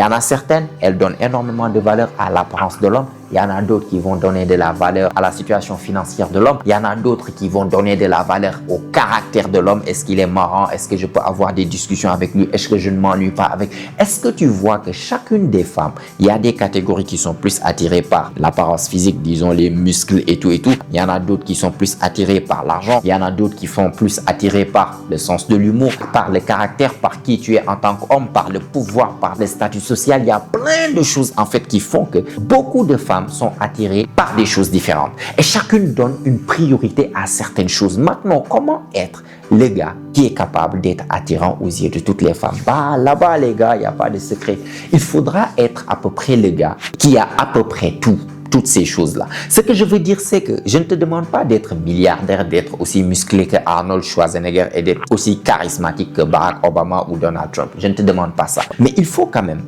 en a certaines, elles donnent énormément de valeur à l'apparence de l'homme. Il y en a d'autres qui vont donner de la valeur à la situation financière de l'homme. Il y en a d'autres qui vont donner de la valeur au caractère de l'homme. Est-ce qu'il est marrant? Est-ce que je peux avoir des discussions avec lui? Est-ce que je ne m'ennuie pas avec? Est-ce que tu vois que chacune des femmes, il y a des catégories qui sont plus attirées par l'apparence physique, disons les muscles et tout et tout. Il y en a d'autres qui sont plus attirées par l'argent. Il y en a d'autres qui sont plus attirées par le sens de l'humour, par le caractère, par qui tu es en tant qu'homme, par le pouvoir, par le statut social. Il y a plein de choses en fait qui font que beaucoup de femmes sont attirées par des choses différentes. Et chacune donne une priorité à certaines choses. Maintenant, comment être le gars qui est capable d'être attirant aux yeux de toutes les femmes? Bah, là-bas, les gars, il n'y a pas de secret. Il faudra être à peu près le gars qui a à peu près toutes ces choses-là. Ce que je veux dire, c'est que je ne te demande pas d'être milliardaire, d'être aussi musclé que Arnold Schwarzenegger et d'être aussi charismatique que Barack Obama ou Donald Trump. Je ne te demande pas ça. Mais il faut quand même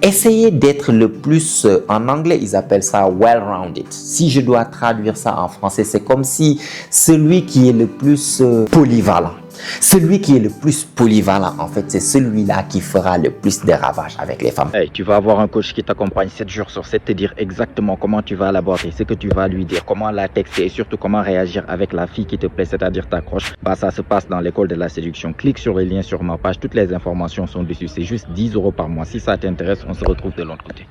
essayer d'être le plus, en anglais, ils appellent ça well-rounded. Si je dois traduire ça en français, c'est comme si celui qui est le plus polyvalent. Celui qui est le plus polyvalent, en fait, c'est celui-là qui fera le plus de ravages avec les femmes. Hey, tu vas avoir un coach qui t'accompagne 7 jours sur 7, te dire exactement comment tu vas l'aborder, ce que tu vas lui dire, comment la texter et surtout comment réagir avec la fille qui te plaît, c'est-à-dire ta crush. Bah, ça se passe dans l'école de la séduction. Clique sur le lien sur ma page, toutes les informations sont dessus. C'est juste 10 € par mois. Si ça t'intéresse, on se retrouve de l'autre côté.